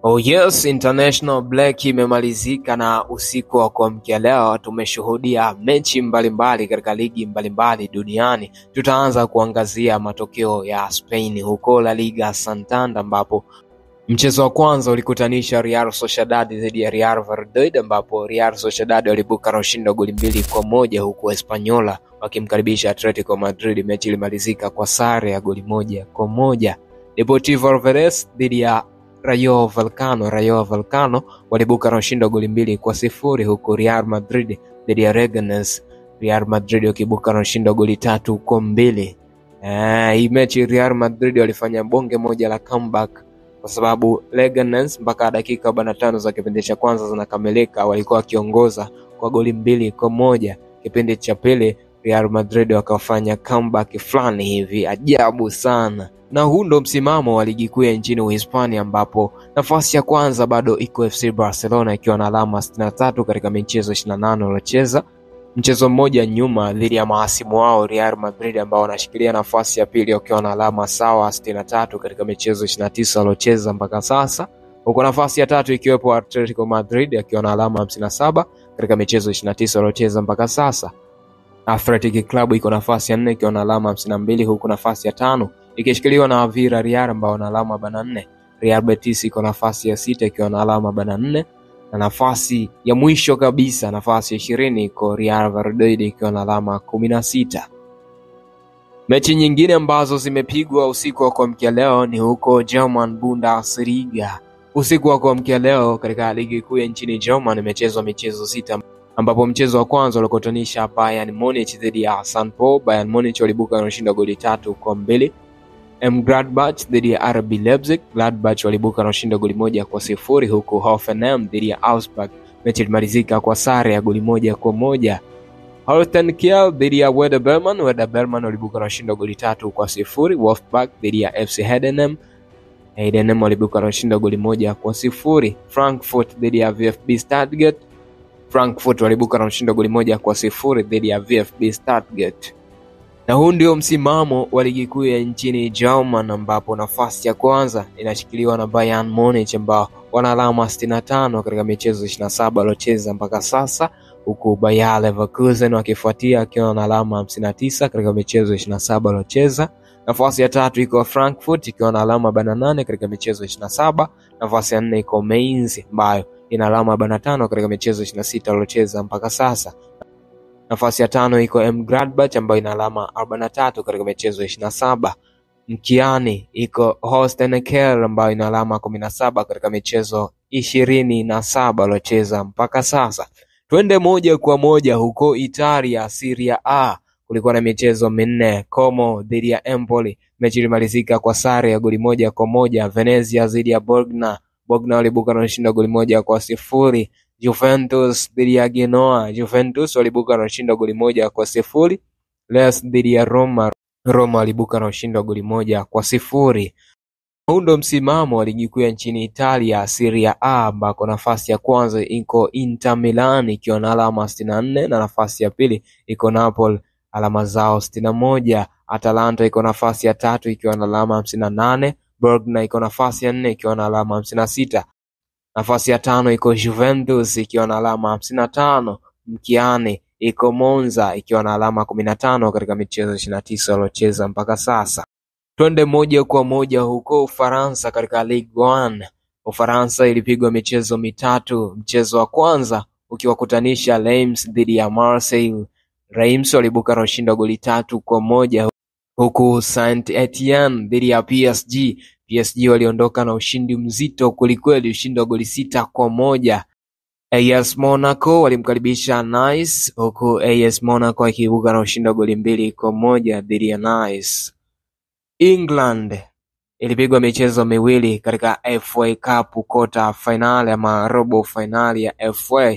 Oh yes, International Black imemalizika na usiku wa kuamkia leo tumeshuhudia mechi mbalimbali katika ligi mbalimbali duniani. Tutaanza kuangazia matokeo ya Spain huko La Liga Santander, ambapo mchezo wa kwanza ulikutanisha Real Sociedad dhidi ya Real Valladolid, ambapo Real Sociedad walibuka na ushindi wa goli 2-1, huku Espanyola wakimkaribisha Atletico Madrid. Mechi ilimalizika kwa sare ya goli 1-1. Deportivo Alaves dhidi ya Rayo Vallecano walibuka na ushindi wa goli 2-0, huku Real Madrid dhidi ya Leganes, Real Madrid wakibuka na ushindi wa goli 3-2. Hii mechi Real Madrid walifanya bonge moja la comeback, kwa sababu Leganes mpaka dakika 45 za kipindi cha kwanza zinakamilika walikuwa wakiongoza kwa goli 2-1. Kipindi cha pili Real Madrid wakafanya comeback fulani hivi ajabu sana. Na huu ndo msimamo wa ligi kuu ya nchini Uhispania, ambapo nafasi ya kwanza bado iko FC Barcelona ikiwa na alama 63 katika michezo 28 waliocheza, mchezo mmoja nyuma dhidi ya mahasimu wao Real Madrid ambao wanashikilia nafasi ya pili wakiwa na alama sawa 63 katika michezo 29 waliocheza mpaka sasa, huko nafasi ya tatu ikiwepo Atletico Madrid akiwa na alama 57 katika michezo 29 waliocheza mpaka sasa. Athletic Club iko nafasi ya 4 ikiwa na alama 52, huku nafasi ya 5 ikishikiliwa na Villarreal ambao wana alama 44. Real Betis iko nafasi ya 6 ikiwa na alama 44, na nafasi ya mwisho kabisa, nafasi ya 20, iko Real Valladolid ikiwa na alama 16. Mechi nyingine ambazo zimepigwa usiku wa kuamkia leo ni huko German Bundesliga. Usiku wa kuamkia leo katika ligi kuu ya nchini German imechezwa michezo 6, ambapo mchezo wa kwanza ulikutanisha Bayern Munich dhidi ya St. Pauli. Bayern Munich walibuka na ushindi wa goli 3-2. Gladbach dhidi ya RB Leipzig. Gladbach walibuka na ushindi wa goli 1-0, huku Hoffenheim dhidi ya Augsburg mechi ilimalizika kwa sare ya goli 1-1. Holstein Kiel dhidi ya Werder Bremen. Werder Bremen walibuka na ushindi wa goli 3-0. Wolfsburg dhidi ya FC Heidenheim. Heidenheim walibuka na ushindi wa goli 1-0. Frankfurt dhidi ya VfB Stuttgart. Frankfurt walibuka na ushindi wa goli 1-0 dhidi ya VfB Stuttgart. Na huu ndio msimamo wa ligi kuu ya nchini German, ambapo nafasi ya kwanza inashikiliwa na Bayern Munich ambao wana alama 65 katika michezo 27 waliocheza mpaka sasa, huku Bayer Leverkusen wakifuatia akiwa na alama 59 katika michezo 27 waliocheza. Nafasi ya tatu iko Frankfurt ikiwa na alama 48 katika michezo 27. Nafasi ya 4 iko Mainz ambayo ina alama 45 katika michezo 26 waliocheza mpaka sasa. Nafasi ya 5 iko Gladbach ambayo ina alama 43 katika michezo 27. Mkiani iko Holstein Kiel ambayo ina alama 17 katika michezo 27 waliocheza mpaka sasa. Twende moja kwa moja huko Italia, Serie A. Kulikuwa na michezo 4. Como dhidi ya Empoli, mechi ilimalizika kwa sare ya goli 1-1. Venezia dhidi ya Bologna walibuka na ushindi wa goli 1-0. Juventus dhidi ya Genoa. Juventus walibuka na ushindi wa goli 1-0. Lecce dhidi ya Roma walibuka na ushindi wa goli 1-0. Huu ndo msimamo wa ligi kuu ya nchini Italia, Serie A, ambako nafasi ya kwanza iko Inter Milan ikiwa na alama 64, na nafasi ya pili iko Napoli alama zao 61. Atalanta iko nafasi ya 3 ikiwa na alama 58. Bologna iko nafasi ya 4 ikiwa na alama 56. Nafasi ya 5 iko Juventus ikiwa na alama 55. Mkiani iko Monza ikiwa na alama 15 katika michezo 29 waliocheza mpaka sasa. Twende moja kwa moja huko Ufaransa katika Ligue 1. Ufaransa ilipigwa michezo 3. Mchezo wa kwanza ukiwakutanisha Reims dhidi ya Marseille. Reims walibuka na ushindi wa goli 3-1, huku Saint Etienne dhidi ya PSG. PSG waliondoka na ushindi mzito kulikweli, ushindi wa goli 6-1. AS Monaco walimkaribisha Nice, huku AS Monaco ikibuka na ushindi wa goli 2-1 dhidi ya Nice. England ilipigwa michezo 2 katika FA Cup quarter final ama robo finali ya FA.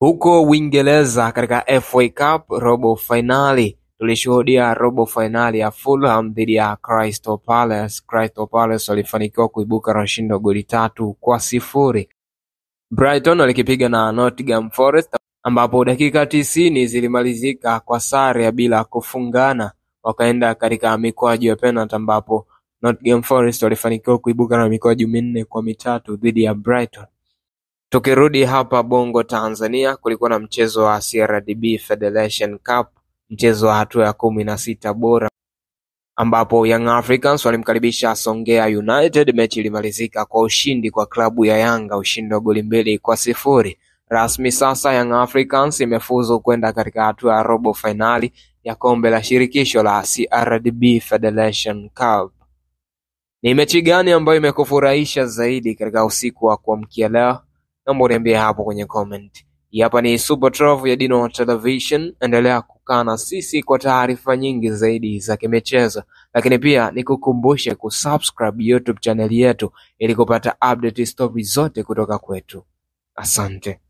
Huko Uingereza katika FA Cup robo finali tulishuhudia robo finali ya Fulham dhidi ya Crystal Palace. Crystal Palace walifanikiwa kuibuka na ushindi wa goli 3-0. Brighton walikipiga na Nottingham Forest, ambapo dakika 90 zilimalizika kwa sare ya bila kufungana, wakaenda katika mikwaju ya penalty, ambapo Nottingham Forest walifanikiwa kuibuka na mikwaju 4-3 dhidi ya Brighton. Tukirudi hapa Bongo Tanzania, kulikuwa na mchezo wa CRDB Federation Cup, mchezo wa hatua ya 16 bora ambapo Young Africans walimkaribisha Songea United. Mechi ilimalizika kwa ushindi kwa klabu ya Yanga, ushindi wa goli 2-0. Rasmi sasa Young Africans imefuzu kwenda katika hatua ya robo finali ya kombe la shirikisho la CRDB Federation Cup. Ni mechi gani ambayo imekufurahisha zaidi katika usiku wa kuamkia leo? Naomba uniambie hapo kwenye comment. Hapa ni Super 12 ya Dino Television. Endelea kukaa na sisi kwa taarifa nyingi zaidi za kimichezo, lakini pia nikukumbushe kusubscribe YouTube channel yetu ili kupata update stories zote kutoka kwetu. Asante.